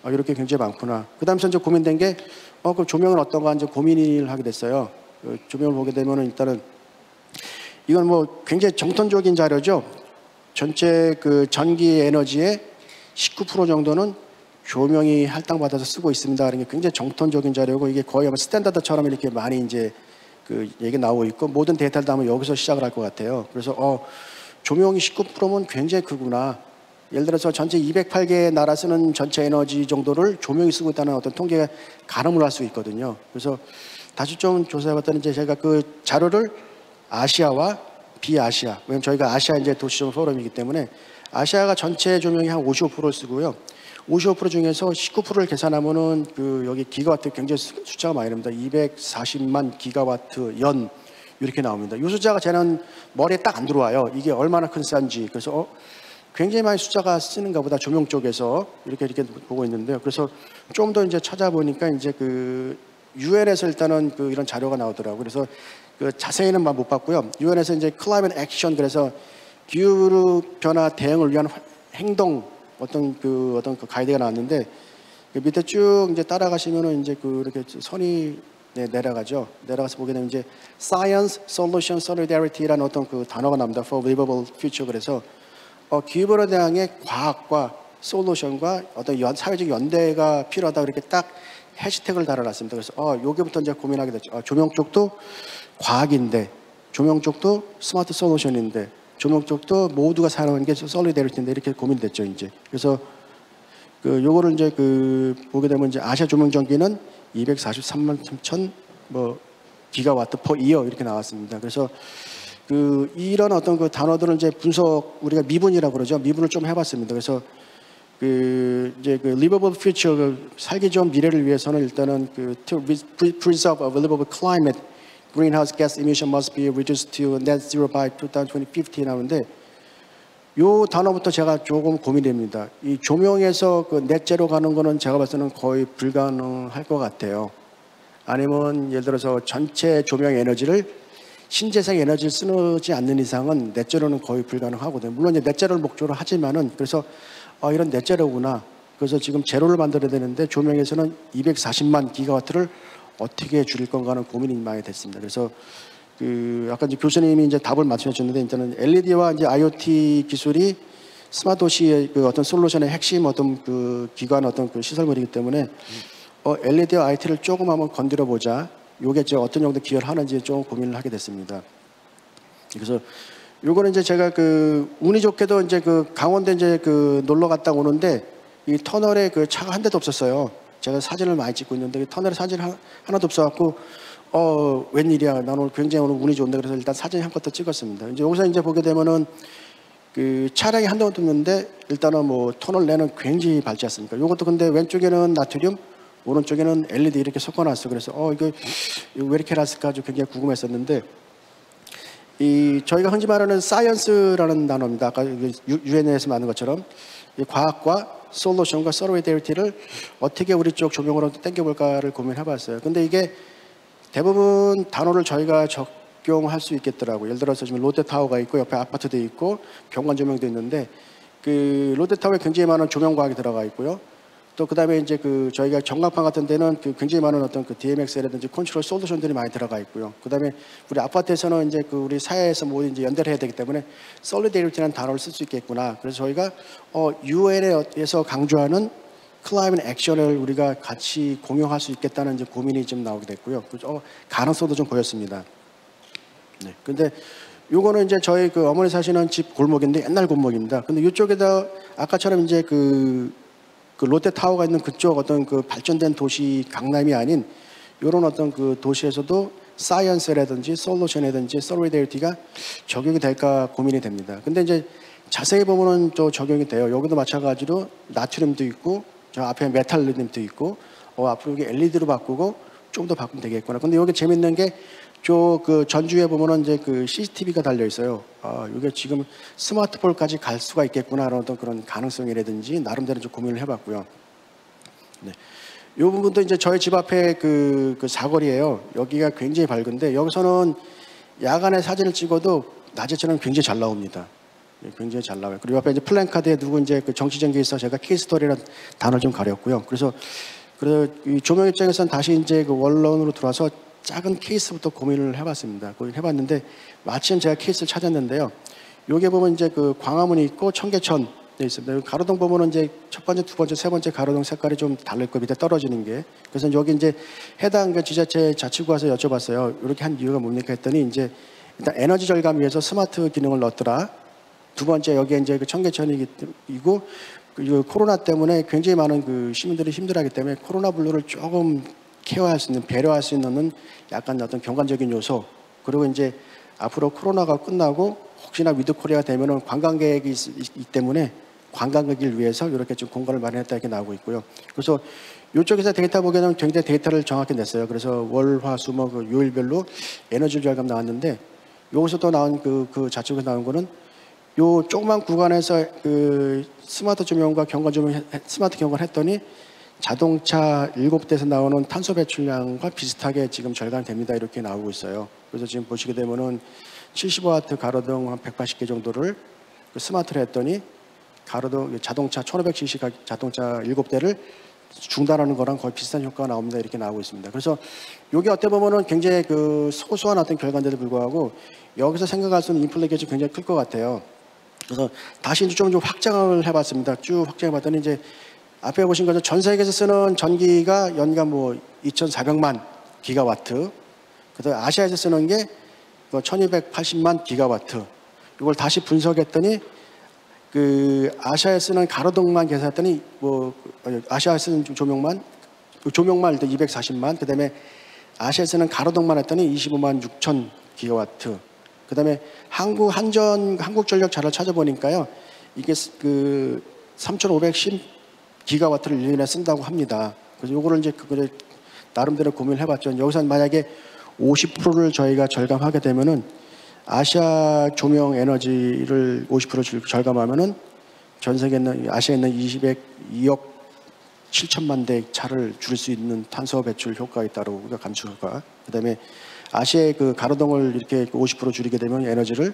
Speaker 2: 이렇게 굉장히 많구나. 그다음에 이제 고민된 게 그 조명은 어떤가 이제 고민을 하게 됐어요. 그 조명을 보게 되면은 일단은 이건 뭐 굉장히 정통적인 자료죠. 전체 그 전기 에너지의 19% 정도는 조명이 할당받아서 쓰고 있습니다. 이게 굉장히 정통적인 자료고 이게 거의 아마 스탠다드처럼 이렇게 많이 이제 그 얘기 나오고 있고 모든 데이터를 다 여기서 시작을 할 것 같아요. 그래서 조명이 19%면 굉장히 크구나. 예를 들어서 전체 208개 나라 쓰는 전체 에너지 정도를 조명이 쓰고 있다는 어떤 통계가 가늠을 할 수 있거든요. 그래서 다시 좀 조사해봤더니 이제 제가 그 자료를 아시아와 비아시아, 왜냐면 저희가 아시아 이제 도시조명 포럼이기 때문에 아시아가 전체 조명이 한 55%를 쓰고요. 55% 중에서 19%를 계산하면은 그 여기 기가와트 굉장히 숫자가 많이 납니다. 240만 기가와트 연 이렇게 나옵니다. 이 숫자가 저는 머리에 딱 안 들어와요. 이게 얼마나 큰 싼지. 그래서 굉장히 많이 숫자가 쓰는가 보다 조명 쪽에서 이렇게 보고 있는데요. 그래서 좀 더 이제 찾아보니까 이제 그 유엔에서 일단은 그 이런 자료가 나오더라고요. 그래서 그 자세히는 못 봤고요. 유엔에서 이제 클라이밋 액션, 그래서 기후 변화 대응을 위한 행동 어떤 그 가이드가 나왔는데 그 밑에 쭉 이제 따라가시면은 이제 그 이렇게 선이 내려가죠. 내려가서 보게 되면 이제 Science, Solution, Solidarity라는 어떤 그 단어가 나옵니다. For Livable Future. 그래서 기후변화 대응의 과학과 솔루션과 어떤 사회적 연대가 필요하다 이렇게 딱 해시태그를 달아놨습니다. 그래서 여기부터 이제 고민하게 됐죠. 조명 쪽도 과학인데, 조명 쪽도 스마트 솔루션인데, 조명 쪽도 모두가 사용하는 게 솔리데리티인데 이렇게 고민됐죠 이제. 그래서 그 요거를 이제 그 보게 되면 이제 아시아 조명 전기는 243만 3천 기가와트 퍼 이어 이렇게 나왔습니다. 그래서 그 이런 어떤 그 단어들을 이제 분석 우리가 미분이라고 그러죠. 미분을 좀 해봤습니다. 그래서 그 이제 그 livable future, 그 살기 좋은 미래를 위해서는 일단은 그 to preserve a livable climate, greenhouse gas emission must be reduced to net zero by 2050 나오는데 요 단어부터 제가 조금 고민됩니다. 이 조명에서 그 넷제로 가는 거는 제가 봤을 때는 거의 불가능할 것 같아요. 아니면 예를 들어서 전체 조명 에너지를 신재생 에너지를 쓰지 않는 이상은 넷제로는 거의 불가능하거든요. 물론 이제 넷제로를 목적으로 하지만은 그래서 이런 넷제로구나. 그래서 지금 제로를 만들어야 되는데 조명에서는 240만 기가와트를 어떻게 줄일 건가 하는 고민이 많이 됐습니다. 그래서 그 아까 이제 교수님이 이제 답을 맞춰주셨는데 일단은 LED와 이제 IoT 기술이 스마트 도시의 그 어떤 솔루션의 핵심 어떤 그 기관 어떤 그 시설물이기 때문에 LED와 IoT를 조금 한번 건드려 보자. 요게 이제 어떤 정도 기여를 하는지 좀 고민을 하게 됐습니다. 그래서 요거는 이제 제가 그 운이 좋게도 이제 그 강원도 이제 그 놀러 갔다 오는데 이 터널에 그 차가 한 대도 없었어요. 제가 사진을 많이 찍고 있는데 터널에 사진 하나도 없어갖고 웬일이야. 나는 오늘 굉장히 오늘 운이 좋은데 그래서 일단 사진 한 컷 더 찍었습니다. 이제 여기서 이제 보게 되면은 그 차량이 한 대도 없는데 일단은 뭐 터널 내는 굉장히 밝지 않습니까? 요것도 근데 왼쪽에는 나트륨, 오른쪽에는 LED 이렇게 섞어놨어. 그래서 이거 왜 이렇게 해놨을까 아주 굉장히 궁금했었는데 이 저희가 흔히 말하는 사이언스라는 단어입니다. 아까 유엔에서 말하는 것처럼 이 과학과 솔루션과 솔리데리티를 어떻게 우리 쪽 조명으로 당겨볼까를 고민해봤어요. 근데 이게 대부분 단어를 저희가 적용할 수 있겠더라고요. 예를 들어서 지금 롯데타워가 있고 옆에 아파트도 있고 경관 조명도 있는데 그 롯데타워에 굉장히 많은 조명 과학이 들어가 있고요. 또 그다음에 이제 그 저희가 전광판 같은 데는 그 굉장히 많은 어떤 그 DMX라든지 컨트롤 솔루션들이 많이 들어가 있고요. 그다음에 우리 아파트에서는 이제 그 우리 사회에서 모두 이제 연대를 해야 되기 때문에 솔리데리티라는 단어를 쓸 수 있겠구나. 그래서 저희가 유엔에서 강조하는 클라이밋 액션을 우리가 같이 공유할 수 있겠다는 이제 고민이 좀 나오게 됐고요. 가능성도 좀 보였습니다. 네. 근데 요거는 이제 저희 그 어머니 사시는 집 골목인데 옛날 골목입니다. 근데 이쪽에다 아까처럼 이제 그 롯데타워가 있는 그쪽 어떤 그 발전된 도시 강남이 아닌 이런 어떤 그 도시에서도 사이언스라든지 솔루션이라든지 솔리데리티가 적용이 될까 고민이 됩니다. 근데 이제 자세히 보면은 또 적용이 돼요. 여기도 마찬가지로 나트륨도 있고 저 앞에 메탈륨도 있고 앞으로 여기 LED로 바꾸고 좀 더 바꾸면 되겠구나. 근데 여기 재밌는 게 그 전주에 보면은 이제 그 CCTV가 달려 있어요. 이게 지금 스마트폰까지 갈 수가 있겠구나라는 어떤 그런 가능성이라든지 나름대로 좀 고민을 해봤고요. 네. 이 부분도 이제 저희 집 앞에 그 사거리예요. 여기가 굉장히 밝은데 여기서는 야간에 사진을 찍어도 낮에처럼 굉장히 잘 나옵니다. 굉장히 잘 나와요. 그리고 옆에 이제 플랜카드에 누구 이제 그 정치적인 게 있어 제가 케이스토리라는 단어를 좀 가렸고요. 그래서 이 조명 입장에서는 다시 이제 그 원론으로 들어와서 작은 케이스부터 고민을 해봤습니다. 고민을 해봤는데 마침 제가 케이스를 찾았는데요. 여기 보면 이제 그 광화문이 있고 청계천 있습니다. 가로등 보면은 이제 첫 번째, 두 번째, 세 번째 가로등 색깔이 좀 다를 거 밑에 떨어지는 게. 그래서 여기 이제 해당 그 지자체 자치구 가서 여쭤봤어요. 이렇게 한 이유가 뭡니까 했더니 이제 일단 에너지 절감 위해서 스마트 기능을 넣었더라. 두 번째 여기에 이제 그 청계천이고 그 코로나 때문에 굉장히 많은 그 시민들이 힘들어하기 때문에 코로나 블루를 조금 케어할 수 있는 배려할 수 있는 약간 어떤 경관적인 요소 그리고 이제 앞으로 코로나가 끝나고 혹시나 위드 코리아가 되면은 관광객이 있기 때문에 관광객을 위해서 이렇게 좀 공간을 마련했다 이렇게 나오고 있고요. 그래서 이쪽에서 데이터 보기에는 굉장히 데이터를 정확히 냈어요. 그래서 월, 화, 수, 목 그 요일별로 에너지 절감 나왔는데 여기서 또 나온 그 자측에서 나온 거는 요 조그만 구간에서 그 스마트 조명과 경관 조명 스마트 경관 했더니 자동차 7대에서 나오는 탄소 배출량과 비슷하게 지금 절감됩니다. 이렇게 나오고 있어요. 그래서 지금 보시게 되면은 75W 가로등 한 180개 정도를 그 스마트로 했더니 가로등 자동차 1500cc 자동차 7대를 중단하는 거랑 거의 비슷한 효과가 나옵니다. 이렇게 나오고 있습니다. 그래서 이게 어떻게 보면은 굉장히 그 소소한 어떤 결과인데도 불구하고 여기서 생각할 수 있는 인플레이션이 굉장히 클 것 같아요. 그래서 다시 이제 좀 확장을 해봤습니다. 쭉 확장해봤더니 이제 앞에 보신 것처럼 전 세계에서 쓰는 전기가 연간 뭐 2,400만 기가와트. 그다음에 아시아에서 쓰는 게 1,280만 기가와트. 이걸 다시 분석했더니 그 아시아에 쓰는 가로등만 계산했더니 뭐 아시아에 쓰는 조명만 일단 240만. 그다음에 아시아에 쓰는 가로등만 했더니 25만 6천 기가와트. 그다음에 한국전력자를 찾아보니까요. 이게 그 3,510 기가와트를 1년에 쓴다고 합니다. 그래서 요거를 이제 그거를 나름대로 고민을 해봤죠. 여기서 만약에 50%를 저희가 절감하게 되면은 아시아 조명 에너지를 50% 절감하면은 전 세계에 있는 아시아에 있는 202억 7천만 대 차를 줄일 수 있는 탄소 배출 효과가 있다고 우리가 감축 효과. 그다음에 아시아의 그 가로등을 이렇게 50% 줄이게 되면 에너지를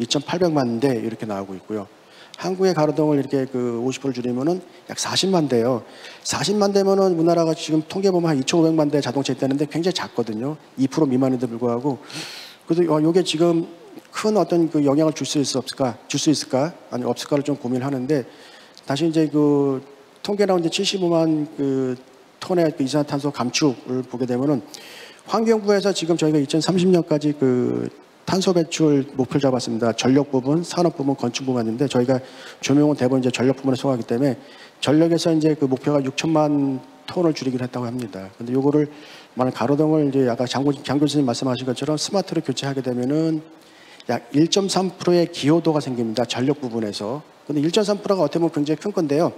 Speaker 2: 2,800만 대 이렇게 나오고 있고요. 한국의 가로등을 이렇게 그 50% 줄이면은 약 40만 대요. 40만 대면은 우리나라가 지금 통계 보면 한 2,500만 대 자동차 있다는데 굉장히 작거든요. 2% 미만인데 불구하고. 그래서 이게 지금 큰 어떤 그 영향을 줄 수 있을까? 아니 없을까를 좀 고민하는데 다시 이제 그 통계 나온 이제 75만 그 톤의 그 이산화탄소 감축을 보게 되면은 환경부에서 지금 저희가 2030년까지 그 탄소 배출 목표를 잡았습니다. 전력 부분, 산업 부분, 건축 부분인데 저희가 조명은 대부분 이제 전력 부분에 속하기 때문에 전력에서 이제 그 목표가 6천만 톤을 줄이기로 했다고 합니다. 근데 요거를 만약 가로등을 이제 아까 장 교수님 말씀하신 것처럼 스마트로 교체하게 되면은 약 1.3%의 기여도가 생깁니다. 전력 부분에서. 근데 1.3%가 어떻게 보면 굉장히 큰 건데요.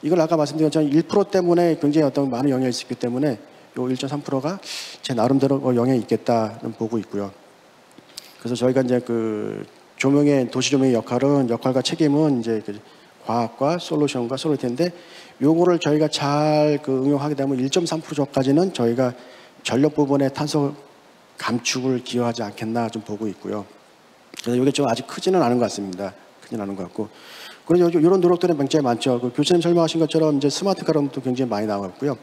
Speaker 2: 이걸 아까 말씀드린 것처럼 1% 때문에 굉장히 어떤 많은 영향이 있기 때문에 요 1.3%가 제 나름대로 영향이 있겠다는 보고 있고요. 그래서 저희가 이제 그 조명의 도시 조명의 역할과 책임은 이제 그 과학과 솔루션과 솔루션인데 요거를 저희가 잘 그 응용하게 되면 1.3%까지는 저희가 전력 부분의 탄소 감축을 기여하지 않겠나 좀 보고 있고요. 그래서 이게 좀 아직 크지는 않은 것 같습니다. 크지는 않은 것 같고. 그래서 이런 노력들은 굉장히 많죠. 그 교수님 설명하신 것처럼 이제 스마트 가로등도 굉장히 많이 나왔고요.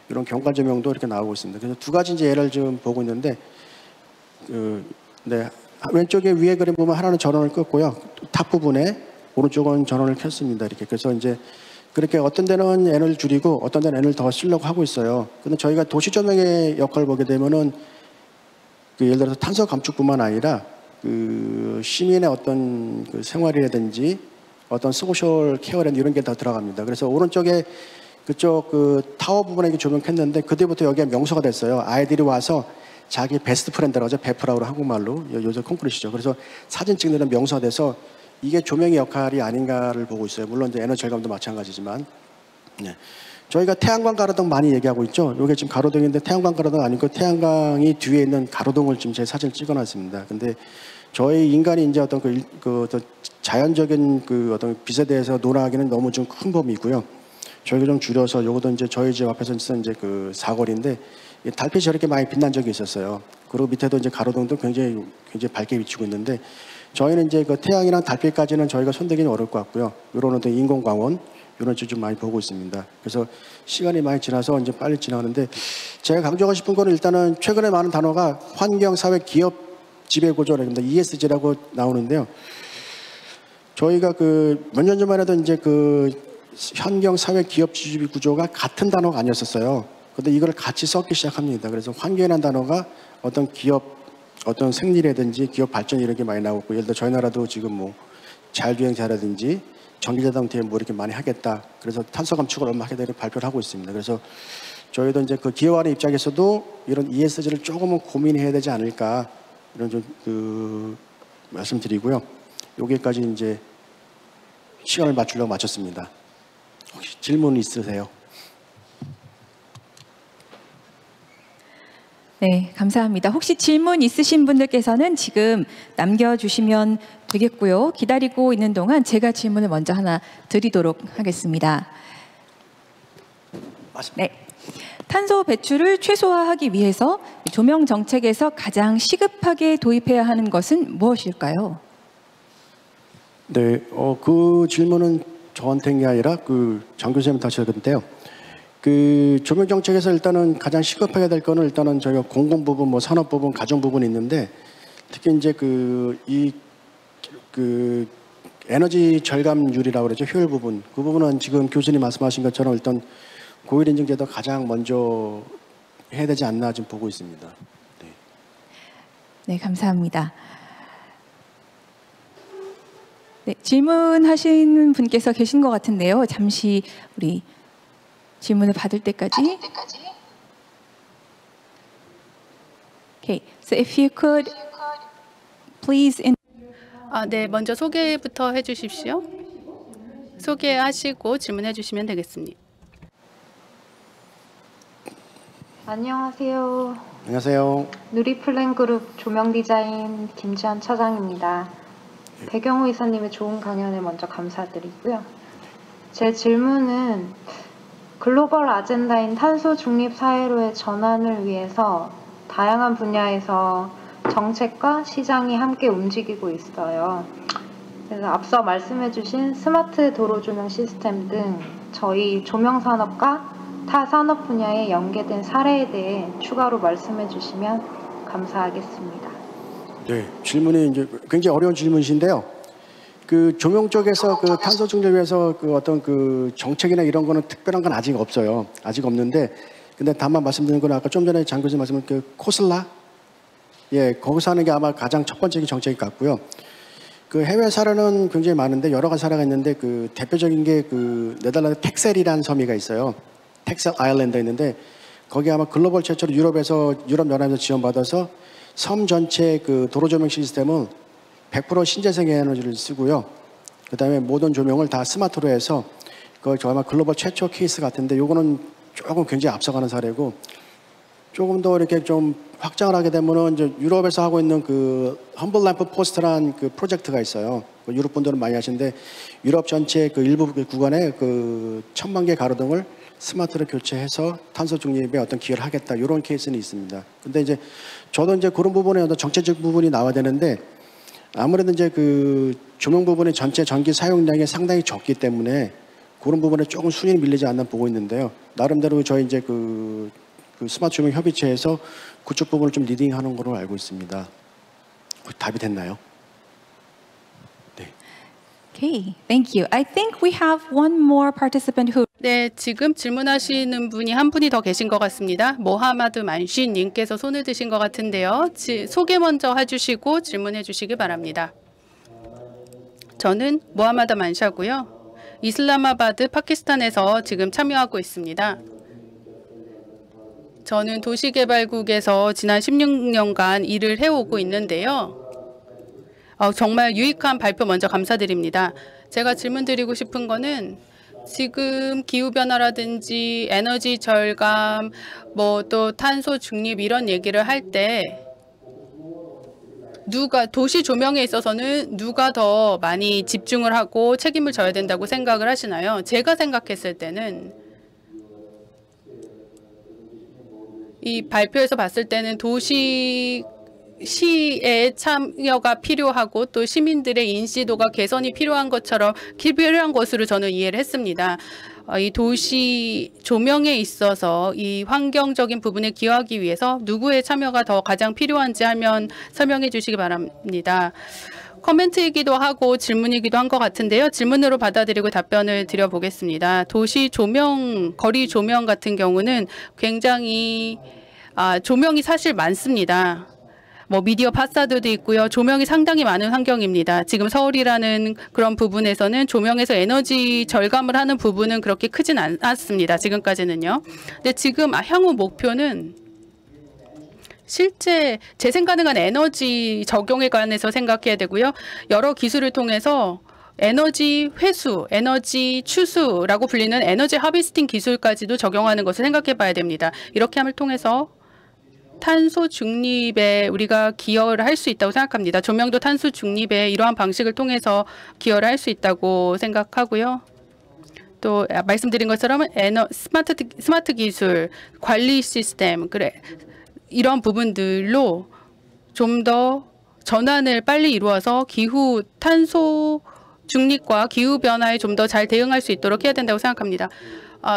Speaker 2: 이런 경관 조명도 이렇게 나오고 있습니다. 그래서 두 가지 이제 예를 좀 보고 있는데, 네. 왼쪽에 위에 그림 보면 하나는 전원을 껐고요. 탑 부분에 오른쪽은 전원을 켰습니다. 이렇게. 그래서 이제 그렇게 어떤 데는 에너지를 줄이고 어떤 데는 에너지를 더 쓰려고 하고 있어요. 근데 저희가 도시 조명의 역할을 보게 되면은 그 예를 들어서 탄소 감축뿐만 아니라 그 시민의 어떤 그 생활이라든지 어떤 소셜 케어라든지 이런 게 다 들어갑니다. 그래서 오른쪽에 그쪽 그 타워 부분에 조명 켰는데 그때부터 여기가 명소가 됐어요. 아이들이 와서 자기 베스트 프렌드라고 하죠. 베프라고 한국말로. 요즘 콩쿠르시죠. 그래서 사진 찍는 데는 명소가 돼서 이게 조명의 역할이 아닌가를 보고 있어요. 물론 이제 에너지 절감도 마찬가지지만. 네. 저희가 태양광 가로등 많이 얘기하고 있죠. 이게 지금 가로등인데 태양광 가로등 아니고 태양광이 뒤에 있는 가로등을 지금 제 사진을 찍어놨습니다. 근데 저희 인간이 이제 어떤 어떤 자연적인 어떤 빛에 대해서 논하기는 너무 좀 큰 범위고요. 저희가 좀 줄여서 요것도 이제 저희 집 앞에서 이제 사거리인데 달빛이 저렇게 많이 빛난 적이 있었어요. 그리고 밑에도 이제 가로등도 굉장히 밝게 비치고 있는데 저희는 이제 태양이랑 달빛까지는 저희가 손대기는 어려울 것 같고요. 이런 어떤 인공광원 이런 쪽 좀 많이 보고 있습니다. 그래서 시간이 많이 지나서 이제 빨리 지나가는데 제가 강조하고 싶은 거는 일단은 최근에 많은 단어가 환경, 사회, 기업 지배구조입니다. ESG라고 나오는데요. 저희가 몇 년 전만 해도 이제 환경, 사회, 기업 지배구조가 같은 단어가 아니었었어요. 근데 이걸 같이 섞기 시작합니다. 그래서 환경이라는 단어가 어떤 기업, 어떤 생리라든지 기업 발전 이런 게 많이 나오고 예를 들어 저희 나라도 지금 뭐 자율주행차라든지 전기자동차 뭐 이렇게 많이 하겠다. 그래서 탄소 감축을 얼마 하겠다 이렇게 발표를 하고 있습니다. 그래서 저희도 이제 기업안의 입장에서도 이런 ESG를 조금은 고민해야 되지 않을까 이런 좀 말씀드리고요. 여기까지 이제 시간을 맞추려고 마쳤습니다. 혹시 질문 있으세요?
Speaker 4: 네, 감사합니다. 혹시 질문 있으신 분들께서는 지금 남겨주시면 되겠고요. 기다리고 있는 동안 제가 질문을 먼저 하나 드리도록 하겠습니다. 네, 탄소 배출을 최소화하기 위해서 조명 정책에서 가장 시급하게 도입해야 하는 것은 무엇일까요?
Speaker 2: 네, 그 질문은 저한테 게 아니라 장 교수님 다시 해야 되는데요. 조명 정책에서 일단은 가장 시급하게 될 거는 일단은 저희가 공공 부분, 뭐 산업 부분, 가정 부분이 있는데 특히 이제 에너지 절감률이라고 그러죠. 효율 부분. 그 부분은 지금 교수님 말씀하신 것처럼 일단 고일 인증제도 가장 먼저 해야 되지 않나 지금 보고 있습니다. 네,
Speaker 4: 네, 감사합니다. 네, 질문하시는 분께서 계신 것 같은데요. 잠시 우리 질문을 받을 때까지. Okay, so if you could please.
Speaker 3: 네, 먼저 소개부터 해주십시오. 소개하시고 질문해 주시면 되겠습니다.
Speaker 5: 안녕하세요.
Speaker 2: 안녕하세요.
Speaker 5: 누리플랜그룹 조명디자인 김지연 차장입니다. 배경호 이사님의 좋은 강연에 먼저 감사드리고요. 제 질문은 글로벌 아젠다인 탄소 중립 사회로의 전환을 위해서 다양한 분야에서 정책과 시장이 함께 움직이고 있어요. 그래서 앞서 말씀해주신 스마트 도로 조명 시스템 등 저희 조명 산업과 타 산업 분야에 연계된 사례에 대해 추가로 말씀해 주시면 감사하겠습니다.
Speaker 2: 네, 질문이 이제 굉장히 어려운 질문이신데요. 조명 쪽에서 탄소 중립 위해서 어떤 정책이나 이런 거는 특별한 건 아직 없어요. 아직 없는데, 근데 다만 말씀드린 건 아까 좀 전에 장 교수님 말씀한 코슬라, 예, 거기서 하는 게 아마 가장 첫 번째 정책일 것 같고요. 해외 사례는 굉장히 많은데 여러 가지 사례가 있는데 대표적인 게 네덜란드 텍셀이라는 섬이가 있어요. 텍셀 아일랜드에 있는데 거기 아마 글로벌 최초로 유럽 연합에서 지원받아서 섬 전체 도로 조명 시스템은 100% 신재생 에너지를 쓰고요. 그다음에 모든 조명을 다 스마트로 해서 저 아마 글로벌 최초 케이스 같은데 요거는 조금 굉장히 앞서가는 사례고 조금 더 이렇게 좀 확장을 하게 되면은 이제 유럽에서 하고 있는 험블 램프 포스트라는 프로젝트가 있어요. 유럽 분들은 많이 하시는데 유럽 전체 일부 구간에 1000만 개 가로등을 스마트로 교체해서 탄소 중립에 어떤 기여를 하겠다 이런 케이스는 있습니다. 근데 이제 저도 이제 그런 부분에 어떤 정책적 부분이 나와야 되는데 아무래도 이제 조명 부분의 전체 전기 사용량이 상당히 적기 때문에 그런 부분에 조금 순위를 밀리지 않나 보고 있는데요. 나름대로 저희 이제 스마트 조명 협의체에서 그쪽 부분을 좀 리딩하는 걸로 알고 있습니다. 답이 됐나요? 네.
Speaker 4: Okay, thank you. I think we have one more participant who.
Speaker 3: 네, 지금 질문하시는 분이 한 분이 더 계신 것 같습니다. 모하마드 만신 님께서 손을 드신 것 같은데요. 소개 먼저 해주시고 질문해 주시기 바랍니다. 저는 모하마드 만샤고요. 이슬라마바드, 파키스탄에서 지금 참여하고 있습니다. 저는 도시개발국에서 지난 16년간 일을 해오고 있는데요. 정말 유익한 발표 먼저 감사드립니다. 제가 질문드리고 싶은 거는 지금 기후변화라든지 에너지 절감, 뭐 또 탄소 중립 이런 얘기를 할 때 도시 조명에 있어서는 누가 더 많이 집중을 하고 책임을 져야 된다고 생각을 하시나요? 제가 생각했을 때는 이 발표에서 봤을 때는 시의 참여가 필요하고 또 시민들의 인지도가 개선이 필요한 것으로 저는 이해를 했습니다. 이 도시 조명에 있어서 이 환경적인 부분에 기여하기 위해서 누구의 참여가 더 가장 필요한지 하면 설명해 주시기 바랍니다. 코멘트이기도 하고 질문이기도 한 것 같은데요. 질문으로 받아들이고 답변을 드려보겠습니다. 도시 조명, 거리 조명 같은 경우는 굉장히 조명이 사실 많습니다. 뭐 미디어 파사드도 있고요. 조명이 상당히 많은 환경입니다. 지금 서울이라는 그런 부분에서는 조명에서 에너지 절감을 하는 부분은 그렇게 크진 않습니다. 지금까지는요. 근데 지금 향후 목표는 실제 재생 가능한 에너지 적용에 관해서 생각해야 되고요. 여러 기술을 통해서 에너지 회수, 에너지 추수라고 불리는 에너지 하비스팅 기술까지도 적용하는 것을 생각해 봐야 됩니다. 이렇게 함을 통해서 탄소 중립에 우리가 기여를 할 수 있다고 생각합니다. 조명도 탄소 중립에 이러한 방식을 통해서 기여를 할 수 있다고 생각하고요. 또 말씀드린 것처럼 스마트 기술, 관리 시스템, 이런 부분들로 좀 더 전환을 빨리 이루어서 탄소 중립과 기후 변화에 좀 더 잘 대응할 수 있도록 해야 된다고 생각합니다.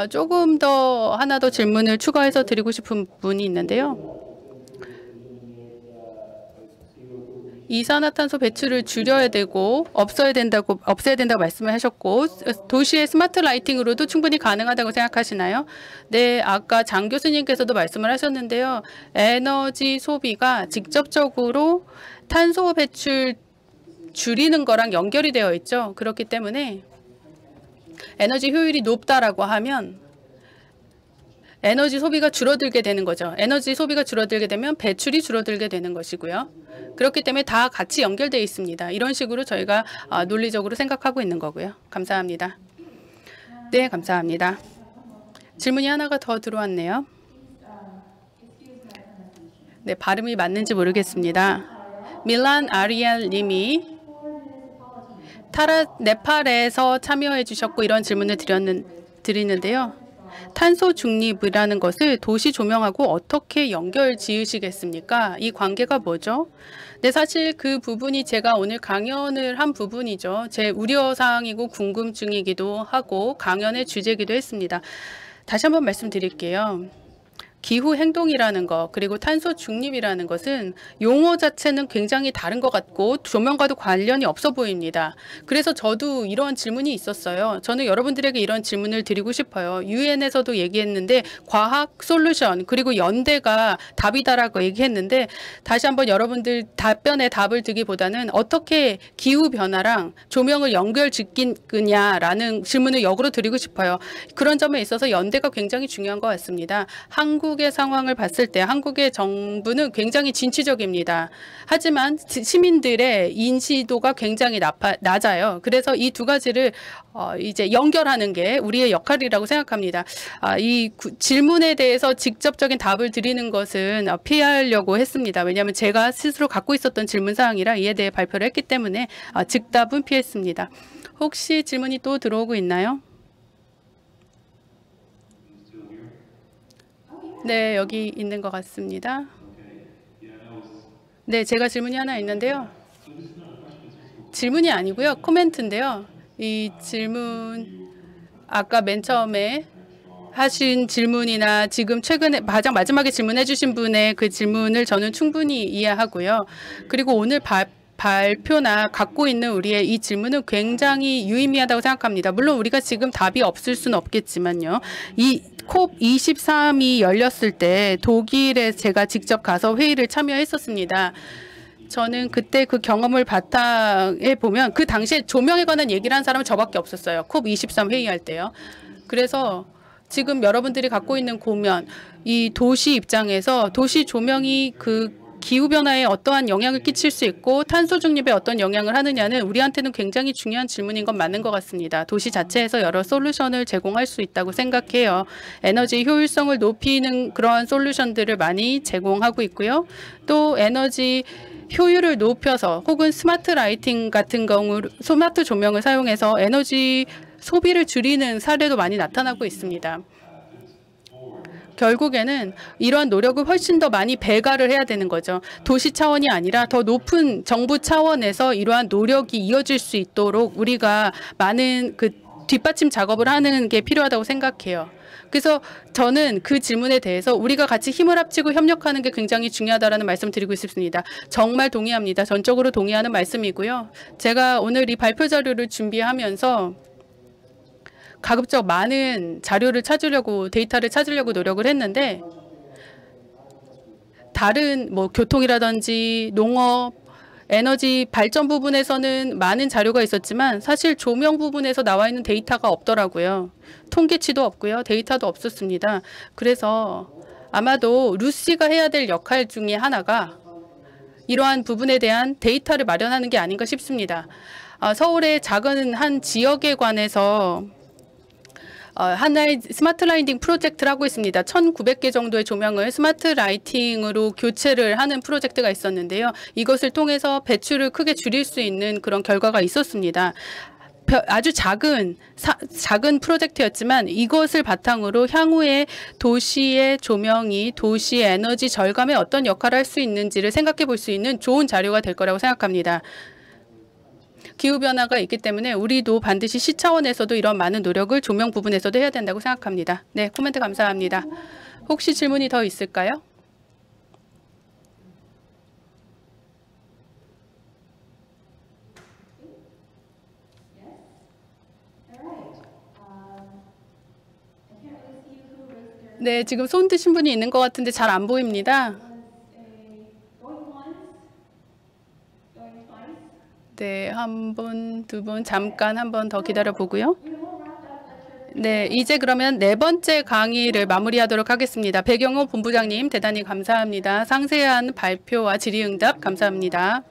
Speaker 3: 조금 더 하나 더 질문을 추가해서 드리고 싶은 부분이 있는데요. 이산화탄소 배출을 줄여야 되고 없애야 된다고 말씀을 하셨고 도시의 스마트 라이팅으로도 충분히 가능하다고 생각하시나요? 네, 아까 장 교수님께서도 말씀을 하셨는데요. 에너지 소비가 직접적으로 탄소 배출 줄이는 거랑 연결이 되어 있죠. 그렇기 때문에 에너지 효율이 높다라고 하면 에너지 소비가 줄어들게 되는 거죠. 에너지 소비가 줄어들게 되면 배출이 줄어들게 되는 것이고요. 그렇기 때문에 다 같이 연결되어 있습니다. 이런 식으로 저희가 논리적으로 생각하고 있는 거고요. 감사합니다. 네, 감사합니다. 질문이 하나가 더 들어왔네요. 네, 발음이 맞는지 모르겠습니다. 밀란 아리안 님이 네팔에서 참여해 주셨고 이런 질문을 드리는데요. 탄소 중립이라는 것을 도시 조명하고 어떻게 연결 지으시겠습니까? 이 관계가 뭐죠? 네, 사실 그 부분이 제가 오늘 강연을 한 부분이죠. 제 우려사항이고 궁금증이기도 하고 강연의 주제이기도 했습니다. 다시 한번 말씀드릴게요. 기후 행동이라는 것 그리고 탄소 중립이라는 것은 용어 자체는 굉장히 다른 것 같고 조명과도 관련이 없어 보입니다. 그래서 저도 이런 질문이 있었어요. 저는 여러분들에게 이런 질문을 드리고 싶어요. 유엔에서도 얘기했는데 과학 솔루션 그리고 연대가 답이다라고 얘기했는데 다시 한번 여러분들 답변에 답을 드기보다는 어떻게 기후변화랑 조명을 연결짓느냐라는 질문을 역으로 드리고 싶어요. 그런 점에 있어서 연대가 굉장히 중요한 것 같습니다. 한국의 상황을 봤을 때 한국의 정부는 굉장히 진취적입니다. 하지만 시민들의 인지도가 굉장히 낮아요. 그래서 이 두 가지를 이제 연결하는 게 우리의 역할이라고 생각합니다. 이 질문에 대해서 직접적인 답을 드리는 것은 피하려고 했습니다. 왜냐하면 제가 스스로 갖고 있었던 질문 사항이라 이에 대해 발표를 했기 때문에 즉답은 피했습니다. 혹시 질문이 또 들어오고 있나요? 네, 여기 있는 것 같습니다. 네, 제가 질문이 하나 있는데요. 질문이 아니고요. 코멘트인데요. 이 질문 아까 맨 처음에 하신 질문이나 지금 최근에 가장 마지막에 질문해 주신 분의 그 질문을 저는 충분히 이해하고요. 그리고 오늘 발표나 갖고 있는 우리의 이 질문은 굉장히 유의미하다고 생각합니다. 물론 우리가 지금 답이 없을 수는 없겠지만요. 이 COP23이 열렸을 때 독일에 제가 직접 가서 회의를 참여했었습니다. 저는 그때 그 경험을 바탕에 보면 그 당시에 조명에 관한 얘기를 한 사람은 저밖에 없었어요. COP23 회의할 때요. 그래서 지금 여러분들이 갖고 있는 고면, 이 도시 입장에서 도시 조명이 그 기후변화에 어떠한 영향을 끼칠 수 있고 탄소 중립에 어떤 영향을 하느냐는 우리한테는 굉장히 중요한 질문인 건 맞는 것 같습니다. 도시 자체에서 여러 솔루션을 제공할 수 있다고 생각해요. 에너지 효율성을 높이는 그러한 솔루션들을 많이 제공하고 있고요. 또 에너지 효율을 높여서 혹은 스마트 라이팅 같은 경우 스마트 조명을 사용해서 에너지 소비를 줄이는 사례도 많이 나타나고 있습니다. 결국에는 이러한 노력을 훨씬 더 많이 배가를 해야 되는 거죠. 도시 차원이 아니라 더 높은 정부 차원에서 이러한 노력이 이어질 수 있도록 우리가 많은 그 뒷받침 작업을 하는 게 필요하다고 생각해요. 그래서 저는 그 질문에 대해서 우리가 같이 힘을 합치고 협력하는 게 굉장히 중요하다는 말씀 드리고 싶습니다. 정말 동의합니다. 전적으로 동의하는 말씀이고요. 제가 오늘 이 발표 자료를 준비하면서 가급적 많은 자료를 찾으려고 데이터를 찾으려고 노력을 했는데 다른 뭐 교통이라든지 농업, 에너지 발전 부분에서는 많은 자료가 있었지만 사실 조명 부분에서 나와 있는 데이터가 없더라고요. 통계치도 없고요. 데이터도 없었습니다. 그래서 아마도 루시가 해야 될 역할 중에 하나가 이러한 부분에 대한 데이터를 마련하는 게 아닌가 싶습니다. 서울의 작은 한 지역에 관해서 하나의 스마트 라이팅 프로젝트를 하고 있습니다. 1,900개 정도의 조명을 스마트 라이팅으로 교체를 하는 프로젝트가 있었는데요. 이것을 통해서 배출을 크게 줄일 수 있는 그런 결과가 있었습니다. 아주 작은 프로젝트였지만 이것을 바탕으로 향후에 도시의 조명이 도시의 에너지 절감에 어떤 역할을 할 수 있는지를 생각해 볼 수 있는 좋은 자료가 될 거라고 생각합니다. 기후변화가 있기 때문에 우리도 반드시 시 차원에서도 이런 많은 노력을 조명 부분에서도 해야 된다고 생각합니다. 네, 코멘트 감사합니다. 혹시 질문이 더 있을까요? 네, 지금 손 드신 분이 있는 것 같은데 잘 안 보입니다. 네, 한 분, 두 분 잠깐 한 번 더 기다려 보고요. 네, 이제 그러면 네 번째 강의를 마무리하도록 하겠습니다. 백영호 본부장님 대단히 감사합니다. 상세한 발표와 질의응답 감사합니다.